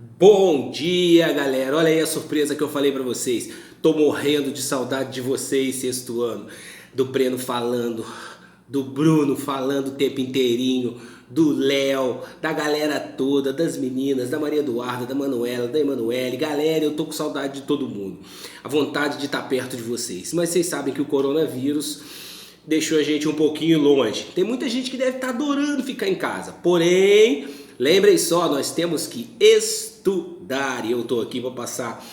Bom dia, galera! Olha aí a surpresa que eu falei pra vocês. Tô morrendo de saudade de vocês, sexto ano. Do Breno falando, do Bruno falando o tempo inteirinho, do Léo, da galera toda, das meninas, da Maria Eduarda, da Manuela, da Emanuele. Galera, eu tô com saudade de todo mundo. A vontade de estar perto de vocês. Mas vocês sabem que o coronavírus deixou a gente um pouquinho longe. Tem muita gente que deve estar adorando ficar em casa. Porém, lembrem só, nós temos que estudar. E eu estou aqui para passar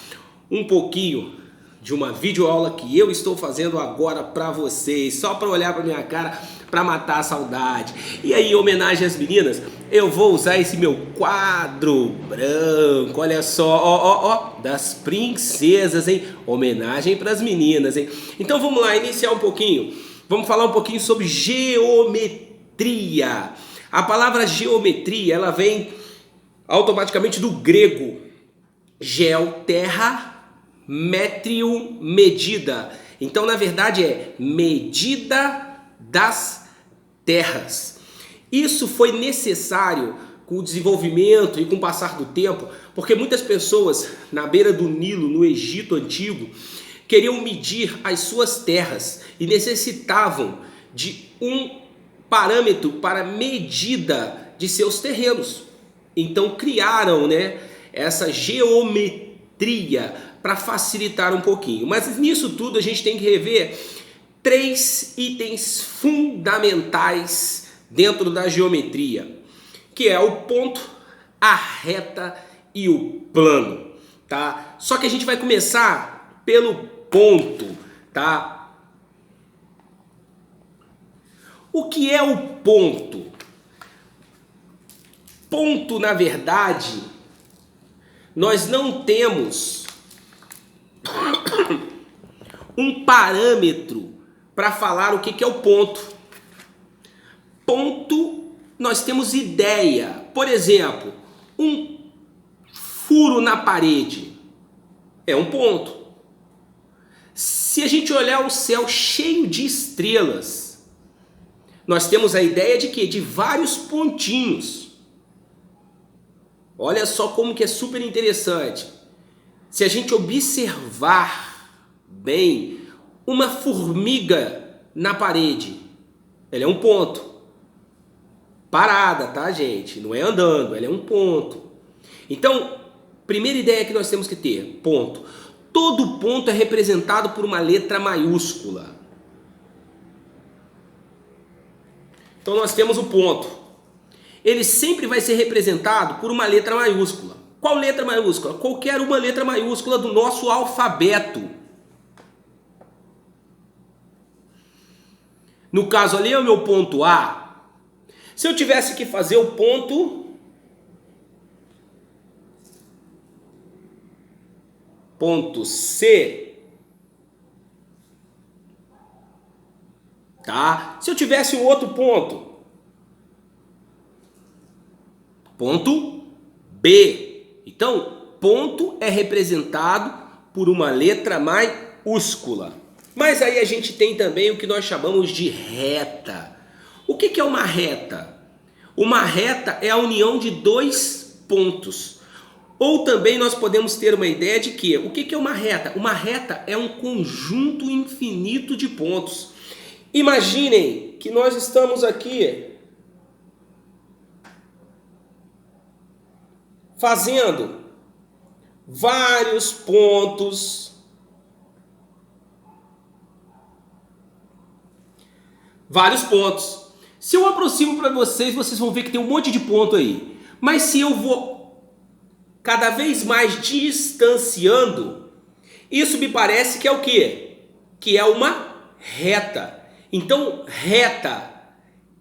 um pouquinho de uma videoaula que eu estou fazendo agora para vocês. Só para olhar para minha cara, para matar a saudade. E aí, em homenagem às meninas, eu vou usar esse meu quadro branco. Olha só, das princesas, hein? Homenagem para as meninas, hein? Então vamos lá, iniciar um pouquinho. Vamos falar um pouquinho sobre geometria. A palavra geometria, ela vem automaticamente do grego. Geo, terra, metrium, medida. Então, na verdade, é medida das terras. Isso foi necessário com o desenvolvimento e com o passar do tempo, porque muitas pessoas na beira do Nilo, no Egito Antigo, queriam medir as suas terras e necessitavam de um parâmetro para medida de seus terrenos. Então criaram, essa geometria para facilitar um pouquinho. Mas nisso tudo a gente tem que rever 3 itens fundamentais dentro da geometria, que é o ponto, a reta e o plano, tá? Só que a gente vai começar pelo ponto, tá? O que é o ponto? Ponto, na verdade, nós não temos um parâmetro para falar o que é o ponto. Ponto, nós temos ideia. Por exemplo, um furo na parede é um ponto. Se a gente olhar o céu cheio de estrelas, nós temos a ideia de quê? De vários pontinhos. Olha só como que é super interessante. Se a gente observar bem uma formiga na parede, ela é um ponto. Parada, tá, gente? Não é andando, ela é um ponto. Então, primeira ideia que nós temos que ter, ponto. Todo ponto é representado por uma letra maiúscula. Então nós temos o ponto. Ele sempre vai ser representado por uma letra maiúscula. Qual letra maiúscula? Qualquer uma letra maiúscula do nosso alfabeto. No caso ali é o meu ponto A. Se eu tivesse que fazer o ponto C, tá? Se eu tivesse um outro ponto B. Então, ponto é representado por uma letra maiúscula. Mas aí a gente tem também o que nós chamamos de reta. O que é uma reta? Uma reta é a união de 2 pontos. Ou também nós podemos ter uma ideia de que o que é uma reta? Uma reta é um conjunto infinito de pontos. Imaginem que nós estamos aqui fazendo vários pontos, Se eu aproximo para vocês, vocês vão ver que tem um monte de ponto aí. Mas se eu vou cada vez mais distanciando, isso me parece que é o quê? Que é uma reta. Então, reta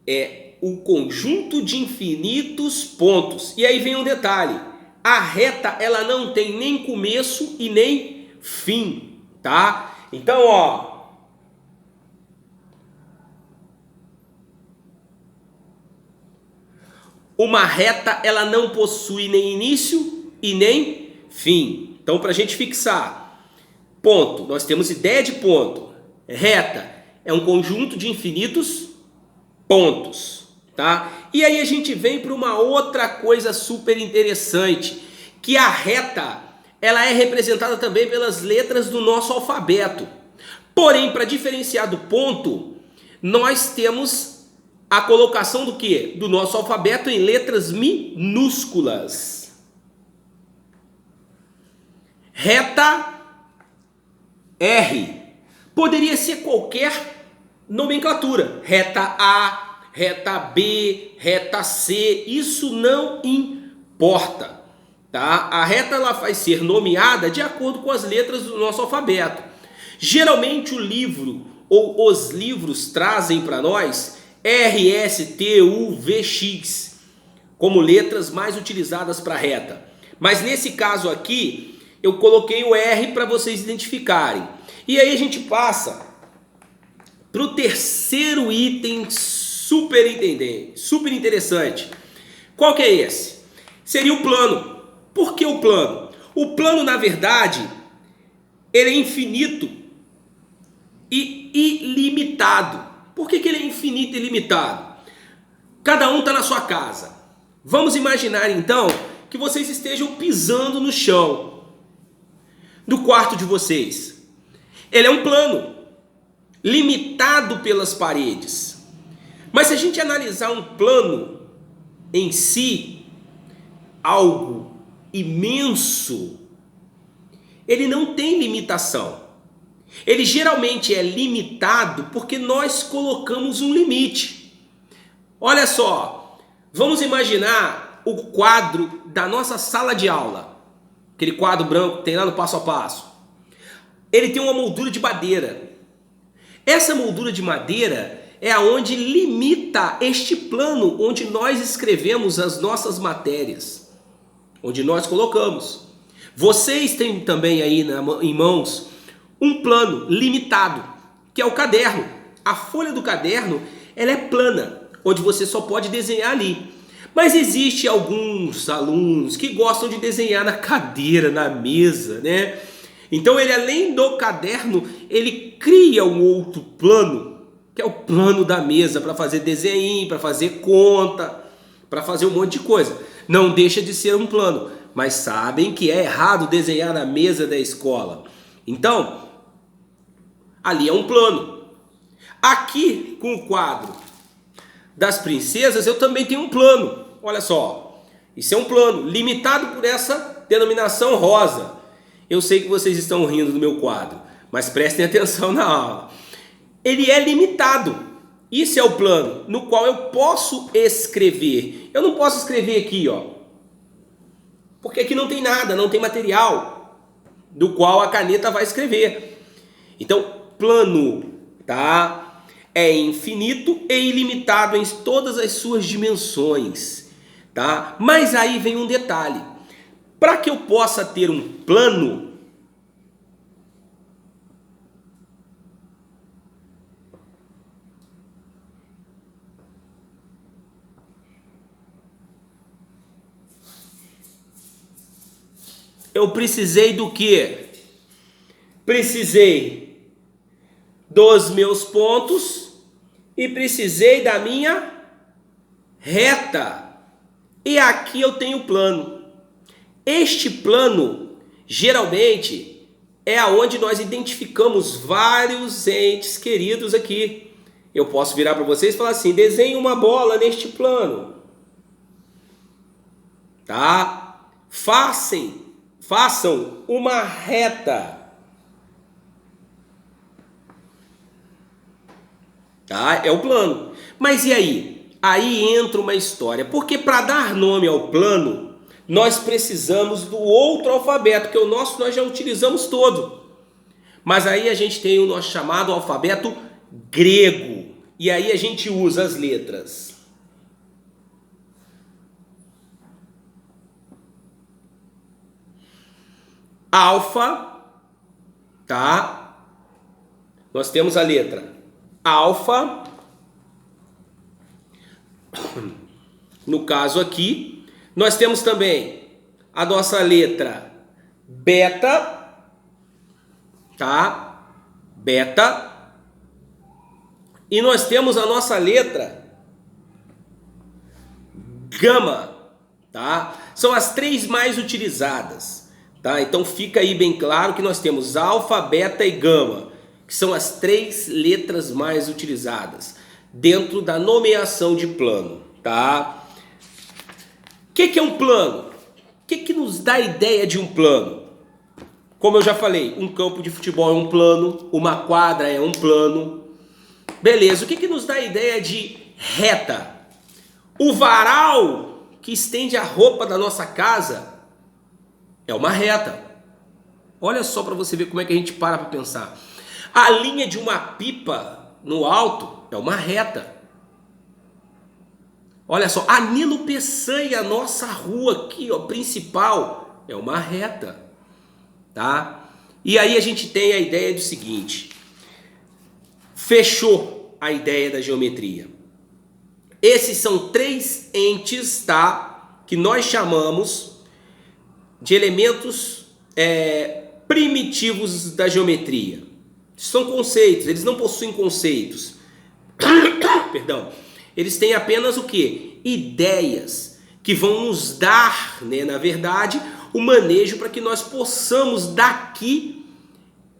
é um conjunto de infinitos pontos. E aí vem um detalhe. A reta, ela não tem nem começo e nem fim, tá? Então, ó, uma reta, ela não possui nem início e nem fim. Então, para a gente fixar, ponto, nós temos ideia de ponto. Reta é um conjunto de infinitos pontos, tá? E aí a gente vem para uma outra coisa super interessante, que a reta ela é representada também pelas letras do nosso alfabeto. Porém, para diferenciar do ponto, nós temos a colocação do quê? Do nosso alfabeto em letras minúsculas. Reta R. Poderia ser qualquer nomenclatura. Reta A, reta B, reta C. Isso não importa. Tá? A reta ela vai ser nomeada de acordo com as letras do nosso alfabeto. Geralmente o livro ou os livros trazem para nós R, S, T, U, V, X como letras mais utilizadas para reta. Mas nesse caso aqui, eu coloquei o R para vocês identificarem. E aí a gente passa para o terceiro item super interessante. Qual que é esse? Seria o plano. Por que o plano? O plano, na verdade, ele é infinito e ilimitado. Por que ele é infinito e ilimitado? Cada um está na sua casa. Vamos imaginar então que vocês estejam pisando no chão do quarto de vocês. Ele é um plano limitado pelas paredes. Mas se a gente analisar um plano em si, algo imenso, ele não tem limitação. Ele geralmente é limitado porque nós colocamos um limite. Olha só, vamos imaginar o quadro da nossa sala de aula. Aquele quadro branco que tem lá no passo a passo. Ele tem uma moldura de madeira. Essa moldura de madeira é aonde limita este plano onde nós escrevemos as nossas matérias. Onde nós colocamos. Vocês têm também aí em mãos um plano limitado, que é o caderno. A folha do caderno ela é plana, onde você só pode desenhar ali. Mas existe alguns alunos que gostam de desenhar na cadeira, na mesa, né? Então ele, além do caderno, ele cria um outro plano, que é o plano da mesa, para fazer desenho, para fazer conta, para fazer um monte de coisa. Não deixa de ser um plano, mas sabem que é errado desenhar na mesa da escola. Então, ali é um plano. Aqui, com o quadro das princesas, eu também tenho um plano. Olha só, isso é um plano limitado por essa denominação rosa. Eu sei que vocês estão rindo do meu quadro, mas prestem atenção na aula. Ele é limitado. Isso é o plano no qual eu posso escrever. Eu não posso escrever aqui, ó, porque aqui não tem nada, não tem material do qual a caneta vai escrever. Então, plano, tá? É infinito e ilimitado em todas as suas dimensões, tá? Mas aí vem um detalhe. Para que eu possa ter um plano, eu precisei do quê? Precisei dos meus pontos e precisei da minha reta. E aqui eu tenho o plano. Este plano, geralmente, é aonde nós identificamos vários entes queridos aqui. Eu posso virar para vocês e falar assim, desenhe uma bola neste plano. Tá? Façam uma reta. Tá? É o plano. Mas e aí? Aí entra uma história. Porque para dar nome ao plano, nós precisamos do outro alfabeto, que o nosso nós já utilizamos todo. Mas aí a gente tem o nosso chamado alfabeto grego. E aí a gente usa as letras alfa, tá? Nós temos a letra alfa. No caso aqui, nós temos também a nossa letra beta, tá? Beta. E nós temos a nossa letra gama, tá? São as 3 mais utilizadas, tá? Então fica aí bem claro que nós temos alfa, beta e gama, que são as 3 letras mais utilizadas dentro da nomeação de plano, tá? O que é um plano? O que nos dá a ideia de um plano? Como eu já falei, um campo de futebol é um plano, uma quadra é um plano. Beleza, o que nos dá a ideia de reta? O varal que estende a roupa da nossa casa é uma reta. Olha só para você ver como é que a gente para pensar. A linha de uma pipa no alto é uma reta. Olha só, a Nilo Peçanha, a nossa rua aqui, ó, principal, é uma reta, tá? E aí a gente tem a ideia do seguinte: fechou a ideia da geometria. Esses são 3 entes, tá? Que nós chamamos de elementos primitivos da geometria. São conceitos, eles não possuem conceitos. Perdão. Eles têm apenas o quê? Ideias que vão nos dar, né, na verdade, o manejo para que nós possamos daqui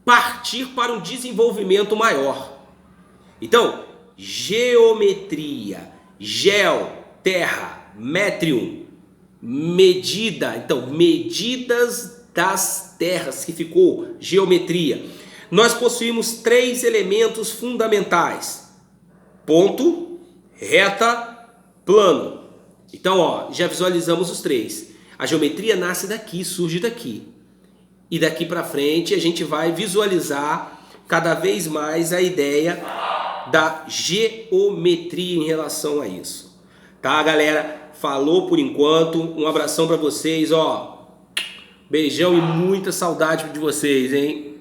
partir para um desenvolvimento maior. Então, geometria, geo, terra, metrium, medida. Então, medidas das terras, que ficou geometria. Nós possuímos 3 elementos fundamentais: ponto, reta, plano. Então, ó, já visualizamos os 3. A geometria nasce daqui, surge daqui. E daqui para frente a gente vai visualizar cada vez mais a ideia da geometria em relação a isso. Tá, galera? Falou por enquanto. Um abração para vocês, ó. Beijão e muita saudade de vocês, hein?